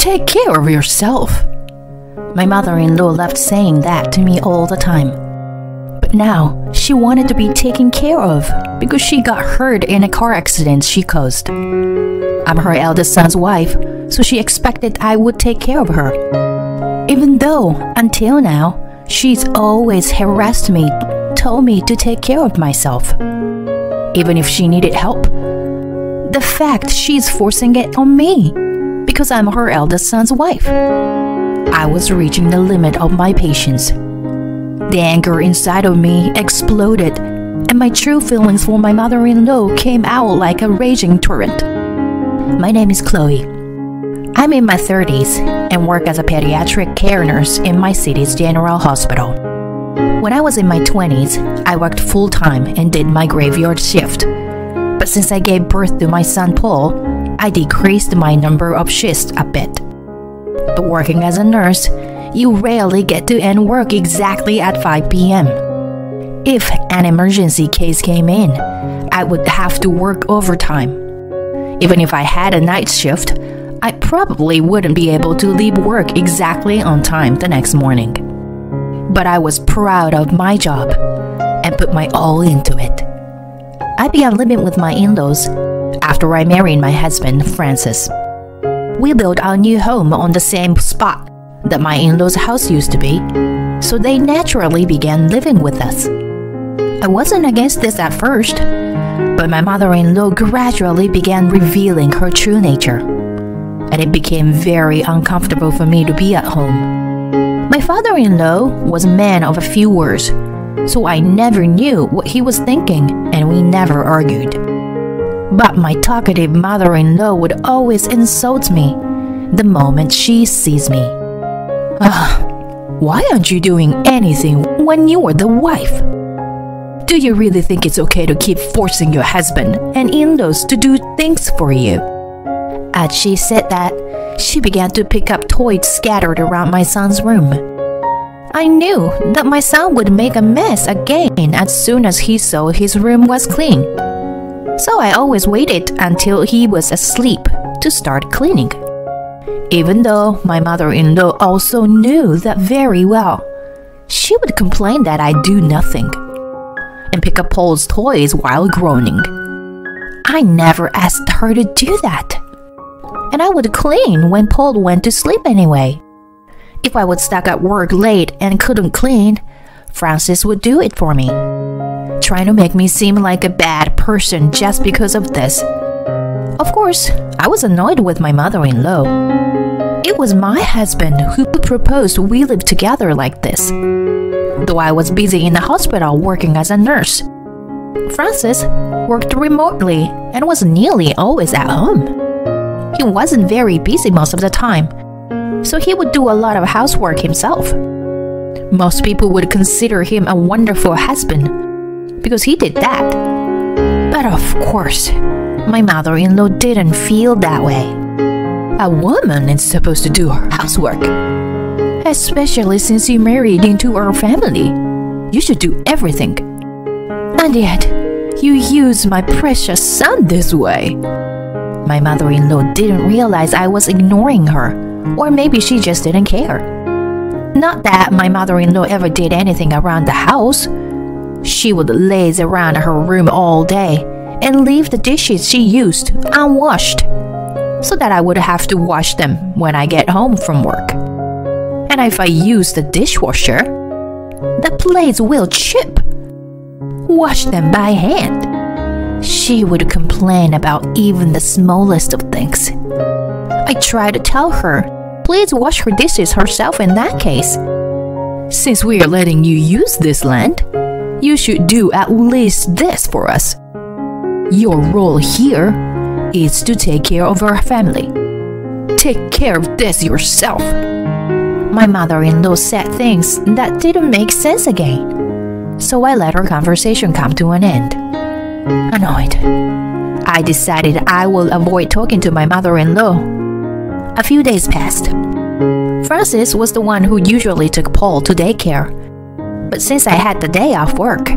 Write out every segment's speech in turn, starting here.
Take care of yourself. My mother-in-law loved saying that to me all the time. But now, she wanted to be taken care of because she got hurt in a car accident she caused. I'm her eldest son's wife, so she expected I would take care of her. Even though, until now, she's always harassed me, told me to take care of myself. Even if she needed help. The fact she's forcing it on me because I'm her eldest son's wife. I was reaching the limit of my patience. The anger inside of me exploded, and my true feelings for my mother-in-law came out like a raging torrent. My name is Chloe. I'm in my 30s and work as a pediatric care nurse in my city's general hospital. When I was in my 20s, I worked full-time and did my graveyard shift. But since I gave birth to my son Paul, I decreased my number of shifts a bit. But working as a nurse, you rarely get to end work exactly at 5 p.m. If an emergency case came in, I would have to work overtime. Even if I had a night shift, I probably wouldn't be able to leave work exactly on time the next morning. But I was proud of my job and put my all into it. I began living with my in-laws after I married my husband, Francis. We built our new home on the same spot that my in-laws' house used to be, so they naturally began living with us. I wasn't against this at first, but my mother-in-law gradually began revealing her true nature, and it became very uncomfortable for me to be at home. My father-in-law was a man of a few words, so I never knew what he was thinking, and we never argued. But my talkative mother-in-law would always insult me the moment she sees me. Why aren't you doing anything when you are the wife? Do you really think it's okay to keep forcing your husband and in-laws to do things for you? As she said that, she began to pick up toys scattered around my son's room. I knew that my son would make a mess again as soon as he saw his room was clean. So I always waited until he was asleep to start cleaning. Even though my mother-in-law also knew that very well, she would complain that I do nothing and pick up Paul's toys while groaning. I never asked her to do that. And I would clean when Paul went to sleep anyway. If I was stuck at work late and couldn't clean, Francis would do it for me, trying to make me seem like a bad person just because of this. Of course, I was annoyed with my mother-in-law. It was my husband who proposed we live together like this. Though I was busy in the hospital working as a nurse, Francis worked remotely and was nearly always at home. He wasn't very busy most of the time, so he would do a lot of housework himself. Most people would consider him a wonderful husband because he did that. But of course, my mother-in-law didn't feel that way. A woman is supposed to do her housework. Especially since you married into our family. You should do everything. And yet, you use my precious son this way. My mother-in-law didn't realize I was ignoring her, or maybe she just didn't care. Not that my mother-in-law ever did anything around the house. She would laze around her room all day and leave the dishes she used unwashed, so that I would have to wash them when I get home from work. And if I use the dishwasher, the plates will chip. Wash them by hand. She would complain about even the smallest of things. I tried to tell her, please wash her dishes herself in that case. Since we are letting you use this land, you should do at least this for us. Your role here is to take care of our family. Take care of this yourself. My mother-in-law said things that didn't make sense again, so I let our conversation come to an end. Annoyed, I decided I will avoid talking to my mother-in-law. A few days passed. Francis was the one who usually took Paul to daycare, but since I had the day off work,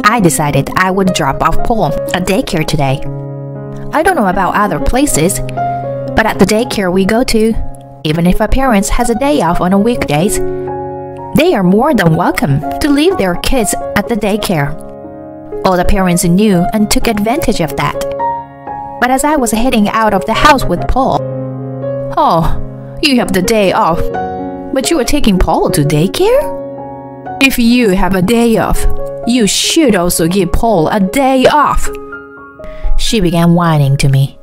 I decided I would drop off Paul at daycare today. I don't know about other places, but at the daycare we go to, Even if a parent has a day off on a weekdays, they are more than welcome to leave their kids at the daycare. All the parents knew and took advantage of that. But as I was heading out of the house with Paul, "Oh, you have the day off, but you are taking Paul to daycare? If you have a day off, you should also give Paul a day off." She began whining to me.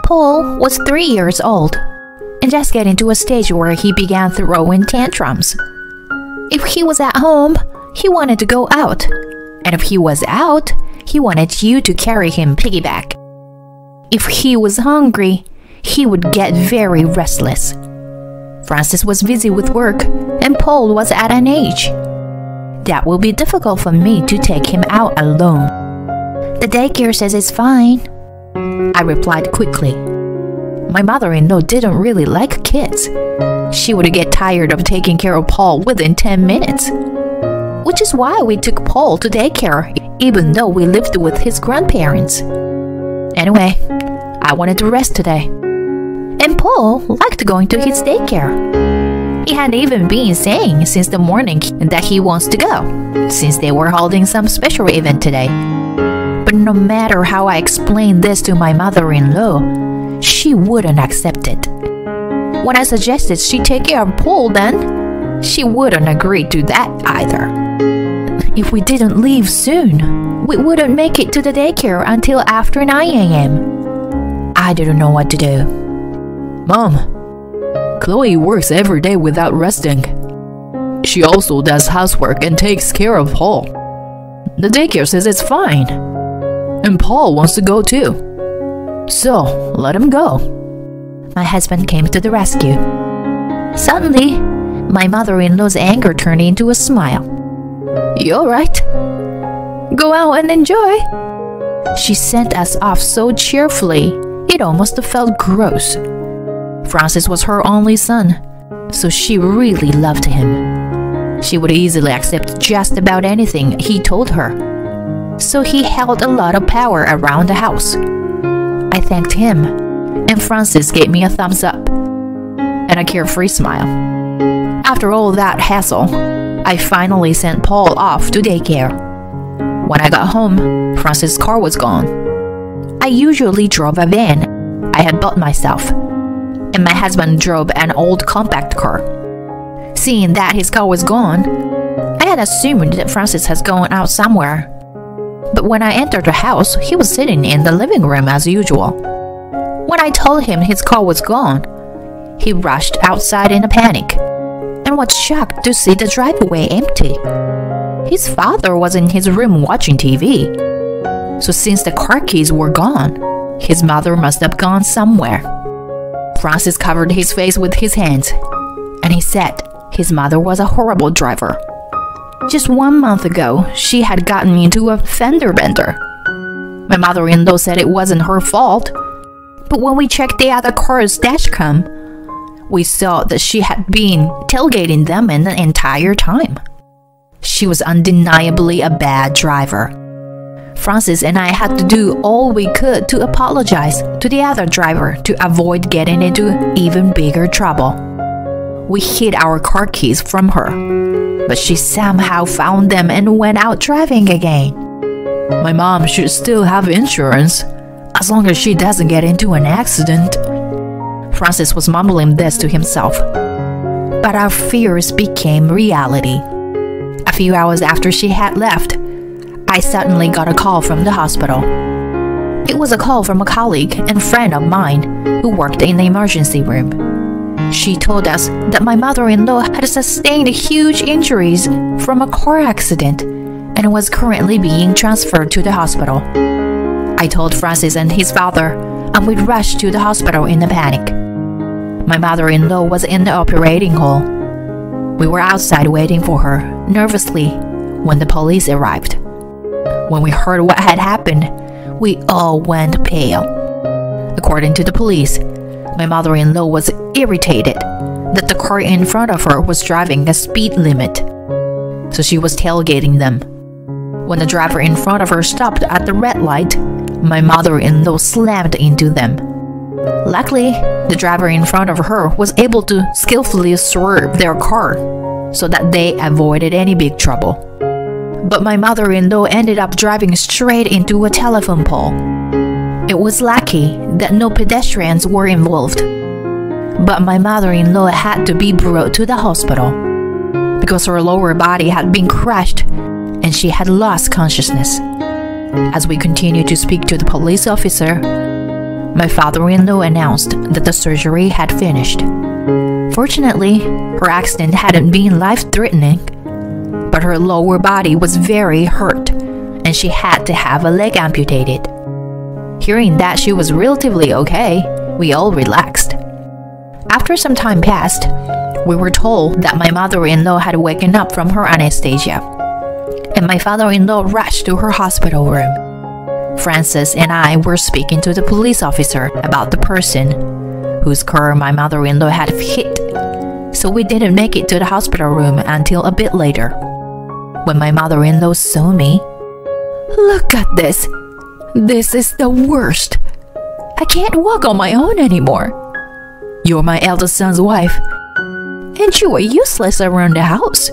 Paul was 3 years old and just getting to a stage where he began throwing tantrums. If he was at home, he wanted to go out. And if he was out, he wanted you to carry him piggyback. If he was hungry, he would get very restless. Francis was busy with work, and Paul was at an age that will be difficult for me to take him out alone. "The daycare says it's fine," I replied quickly. My mother-in-law didn't really like kids. She would get tired of taking care of Paul within 10 minutes. Which is why we took Paul to daycare, even though we lived with his grandparents. Anyway, I wanted to rest today. And Paul liked going to his daycare. He had even been saying since the morning that he wants to go, since they were holding some special event today. But no matter how I explained this to my mother-in-law, she wouldn't accept it. When I suggested she take care of Paul then, she wouldn't agree to that either. If we didn't leave soon, we wouldn't make it to the daycare until after 9 a.m. I didn't know what to do. "Mom, Chloe works every day without resting. She also does housework and takes care of Paul. The daycare says it's fine. And Paul wants to go too. So, let him go." My husband came to the rescue. Suddenly, my mother-in-law's anger turned into a smile. "You all right? Go out and enjoy." She sent us off so cheerfully, it almost felt gross. Francis was her only son, so she really loved him. She would easily accept just about anything he told her. So he held a lot of power around the house. I thanked him, and Francis gave me a thumbs up and a carefree smile. After all that hassle, I finally sent Paul off to daycare. When I got home, Francis' car was gone. I usually drove a van I had bought myself, and my husband drove an old compact car. Seeing that his car was gone, I had assumed that Francis has gone out somewhere. But when I entered the house, he was sitting in the living room as usual. When I told him his car was gone, he rushed outside in a panic and was shocked to see the driveway empty. His father was in his room watching TV. So since the car keys were gone, his mother must have gone somewhere. Francis covered his face with his hands, and he said his mother was a horrible driver. Just 1 month ago, she had gotten into a fender bender. My mother-in-law said it wasn't her fault, but when we checked the other car's dashcam, we saw that she had been tailgating them in the entire time. She was undeniably a bad driver. Francis and I had to do all we could to apologize to the other driver to avoid getting into even bigger trouble. We hid our car keys from her, but she somehow found them and went out driving again. "My mom should still have insurance, as long as she doesn't get into an accident." Francis was mumbling this to himself. But our fears became reality. A few hours after she had left, I suddenly got a call from the hospital. It was a call from a colleague and friend of mine who worked in the emergency room. She told us that my mother-in-law had sustained huge injuries from a car accident and was currently being transferred to the hospital. I told Francis and his father, and we rushed to the hospital in a panic. My mother-in-law was in the operating hall. We were outside waiting for her, nervously, when the police arrived. When we heard what had happened, we all went pale. According to the police, my mother-in-law was irritated that the car in front of her was driving a speed limit, so she was tailgating them. When the driver in front of her stopped at the red light, my mother-in-law slammed into them. Luckily, the driver in front of her was able to skillfully swerve their car so that they avoided any big trouble. But my mother-in-law ended up driving straight into a telephone pole. It was lucky that no pedestrians were involved. But my mother-in-law had to be brought to the hospital because her lower body had been crushed and she had lost consciousness. As we continued to speak to the police officer, my father-in-law announced that the surgery had finished. Fortunately, her accident hadn't been life-threatening, but her lower body was very hurt and she had to have a leg amputated. Hearing that she was relatively okay, we all relaxed. After some time passed, we were told that my mother-in-law had woken up from her anesthesia, and my father-in-law rushed to her hospital room. Francis and I were speaking to the police officer about the person whose car my mother-in-law had hit, so we didn't make it to the hospital room until a bit later. When my mother-in-law saw me, "Look at this! This is the worst! I can't walk on my own anymore. You're my eldest son's wife, and you are useless around the house.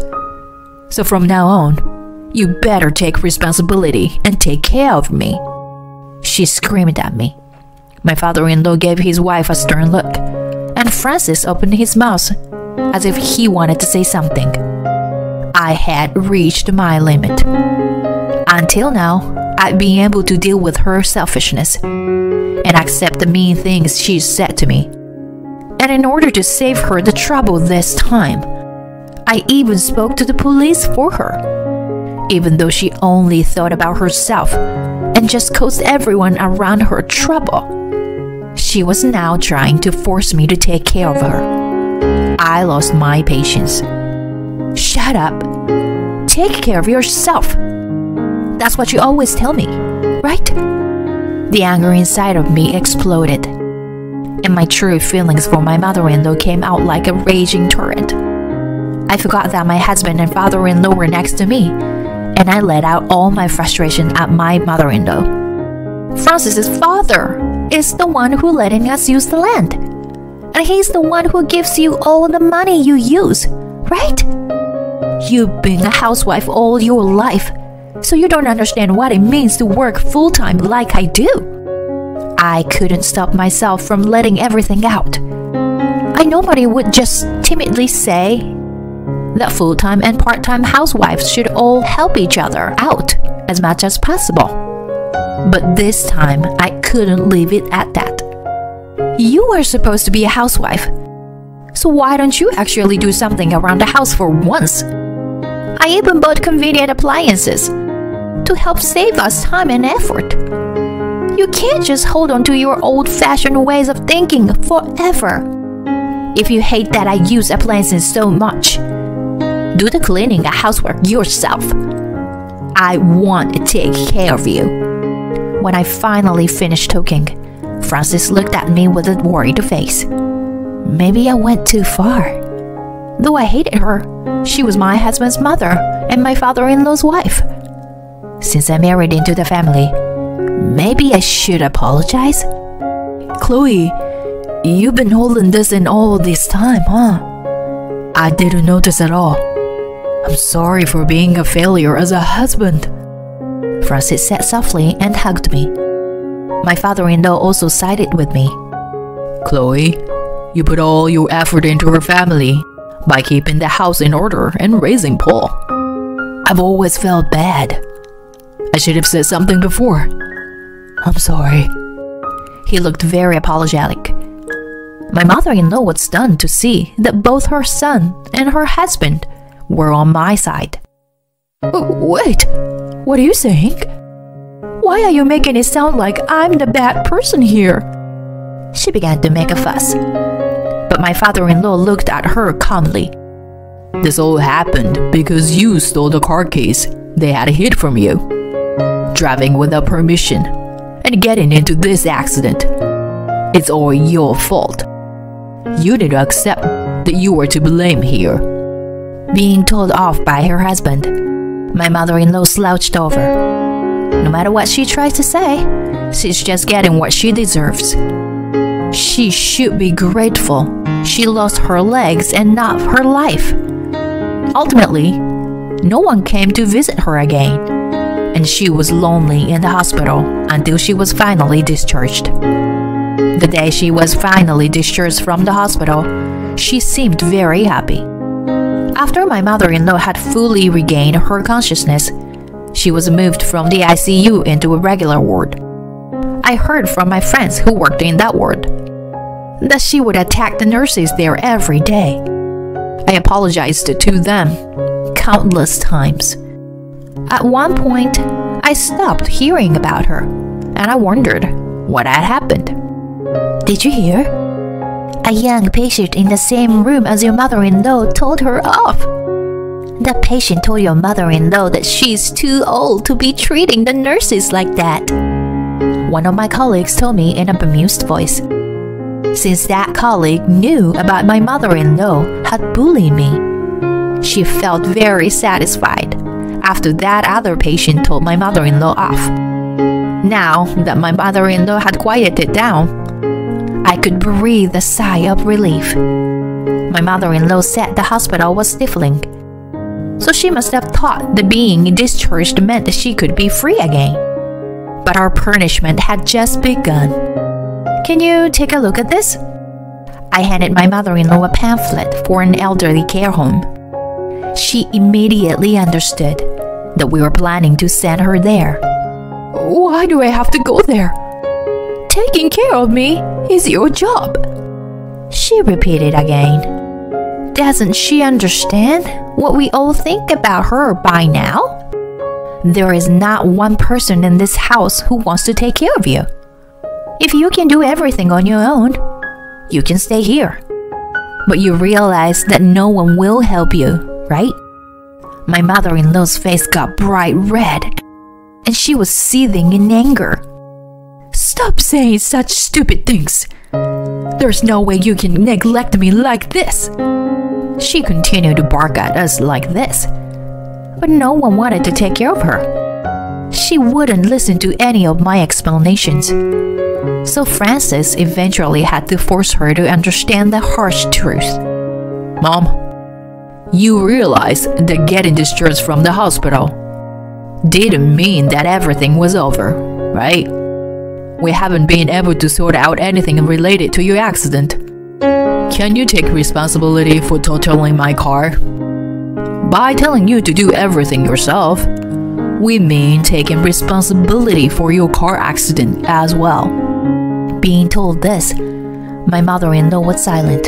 So from now on, you better take responsibility and take care of me," she screamed at me. My father-in-law gave his wife a stern look, and Francis opened his mouth as if he wanted to say something. I had reached my limit. Until now, I'd been able to deal with her selfishness and accept the mean things she said to me. And in order to save her the trouble this time, I even spoke to the police for her, even though she only thought about herself and just caused everyone around her trouble. She was now trying to force me to take care of her. I lost my patience. "Shut up. Take care of yourself. That's what you always tell me, right?" The anger inside of me exploded, and my true feelings for my mother-in-law came out like a raging torrent. I forgot that my husband and father-in-law were next to me, and I let out all my frustration at my mother-in-law. "Francis's father is the one who letting us use the land, and he's the one who gives you all the money you use, right? You've been a housewife all your life, so you don't understand what it means to work full-time like I do." I couldn't stop myself from letting everything out. I normally would just timidly say that full-time and part-time housewives should all help each other out as much as possible. But this time, I couldn't leave it at that. "You are supposed to be a housewife, so why don't you actually do something around the house for once? I even bought convenient appliances to help save us time and effort. You can't just hold on to your old-fashioned ways of thinking forever. If you hate that I use appliances so much, do the cleaning and housework yourself. I want to take care of you." When I finally finished talking, Francis looked at me with a worried face. Maybe I went too far. Though I hated her, she was my husband's mother and my father-in-law's wife. Since I married into the family, maybe I should apologize? "Chloe, you've been holding this in all this time, huh? I didn't notice at all. I'm sorry for being a failure as a husband," Francis said softly and hugged me. My father-in-law also sided with me. "Chloe, you put all your effort into her family by keeping the house in order and raising Paul. I've always felt bad. I should have said something before. I'm sorry." He looked very apologetic. My mother-in-law was stunned to see that both her son and her husband were on my side. "Wait, what are you saying? Why are you making it sound like I'm the bad person here?" She began to make a fuss, but my father-in-law looked at her calmly. "This all happened because you stole the car keys they had hid from you, driving without permission, and getting into this accident. It's all your fault. You need to accept that you were to blame here." Being told off by her husband, my mother-in-law slouched over. No matter what she tries to say, she's just getting what she deserves. She should be grateful she lost her legs and not her life. Ultimately, no one came to visit her again, and she was lonely in the hospital until she was finally discharged. The day she was finally discharged from the hospital, she seemed very happy. After my mother-in-law had fully regained her consciousness, she was moved from the ICU into a regular ward. I heard from my friends who worked in that ward that she would attack the nurses there every day. I apologized to them countless times. At one point, I stopped hearing about her, and I wondered what had happened. Did you hear? A young patient in the same room as your mother-in-law told her off. The patient told your mother-in-law that she's too old to be treating the nurses like that. One of my colleagues told me in a bemused voice. Since that colleague knew about my mother-in-law had bullied me, she felt very satisfied after that other patient told my mother-in-law off. Now that my mother-in-law had quieted down, I could breathe a sigh of relief. My mother-in-law said the hospital was stifling, so she must have thought that being discharged meant that she could be free again. But our punishment had just begun. Can you take a look at this? I handed my mother-in-law a pamphlet for an elderly care home. She immediately understood that we were planning to send her there. Why do I have to go there? Taking care of me is your job, she repeated again. Doesn't she understand what we all think about her by now? There is not one person in this house who wants to take care of you. If you can do everything on your own, you can stay here. But you realize that no one will help you, right? My mother-in-law's face got bright red, and she was seething in anger. Stop saying such stupid things. There's no way you can neglect me like this. She continued to bark at us like this, but no one wanted to take care of her. She wouldn't listen to any of my explanations. So Francis eventually had to force her to understand the harsh truth. Mom, you realize that getting discharged from the hospital didn't mean that everything was over, right? We haven't been able to sort out anything related to your accident. Can you take responsibility for totaling my car? By telling you to do everything yourself, we mean taking responsibility for your car accident as well. Being told this, my mother-in-law was silent.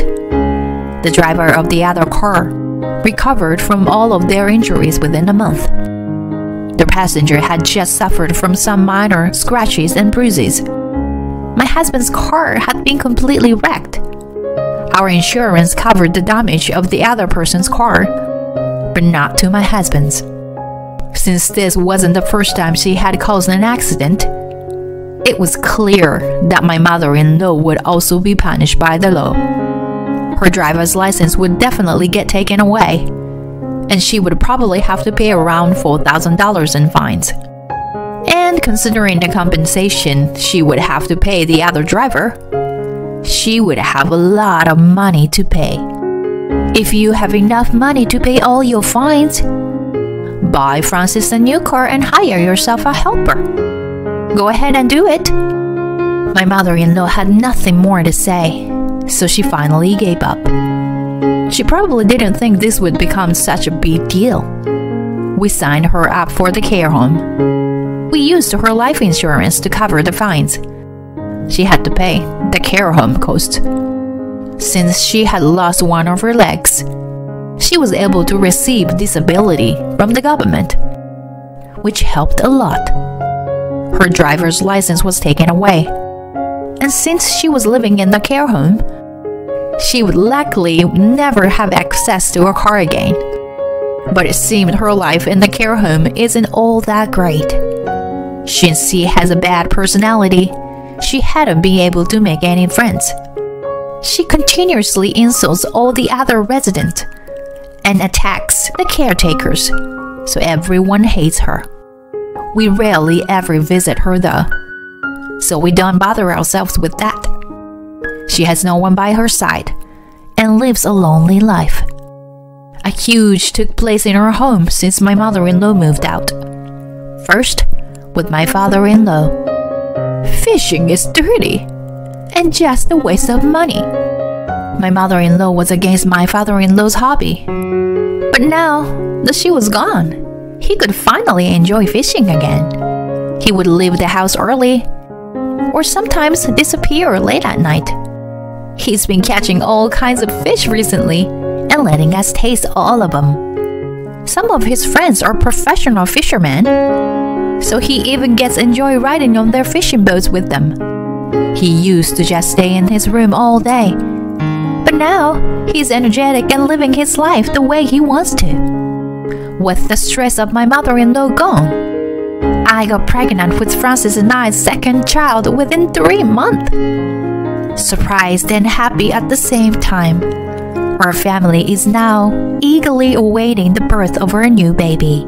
The driver of the other car recovered from all of their injuries within a month. The passenger had just suffered from some minor scratches and bruises. My husband's car had been completely wrecked. Our insurance covered the damage of the other person's car, but not to my husband's. Since this wasn't the first time she had caused an accident, it was clear that my mother-in-law would also be punished by the law. Her driver's license would definitely get taken away, and she would probably have to pay around $4,000 in fines. And considering the compensation she would have to pay the other driver, she would have a lot of money to pay. If you have enough money to pay all your fines, buy Francis a new car and hire yourself a helper. Go ahead and do it. My mother-in-law had nothing more to say, so she finally gave up. She probably didn't think this would become such a big deal. We signed her up for the care home. We used her life insurance to cover the fines. She had to pay the care home cost. Since she had lost one of her legs, she was able to receive disability from the government, which helped a lot. Her driver's license was taken away, and since she was living in the care home, she would likely never have access to a car again. But it seemed her life in the care home isn't all that great. Since she has a bad personality, she hadn't been able to make any friends. She continuously insults all the other residents and attacks the caretakers, so everyone hates her. We rarely ever visit her though, so we don't bother ourselves with that. She has no one by her side and lives a lonely life. A huge took place in her home since my mother-in-law moved out. First, with my father-in-law. Fishing is dirty and just a waste of money. My mother-in-law was against my father-in-law's hobby. But now that she was gone, he could finally enjoy fishing again. He would leave the house early or sometimes disappear late at night. He's been catching all kinds of fish recently and letting us taste all of them. Some of his friends are professional fishermen, so he even gets enjoy riding on their fishing boats with them. He used to just stay in his room all day, but now he's energetic and living his life the way he wants to. With the stress of my mother-in-law gone, I got pregnant with Francis and I's second child within 3 months. Surprised and happy at the same time, our family is now eagerly awaiting the birth of our new baby.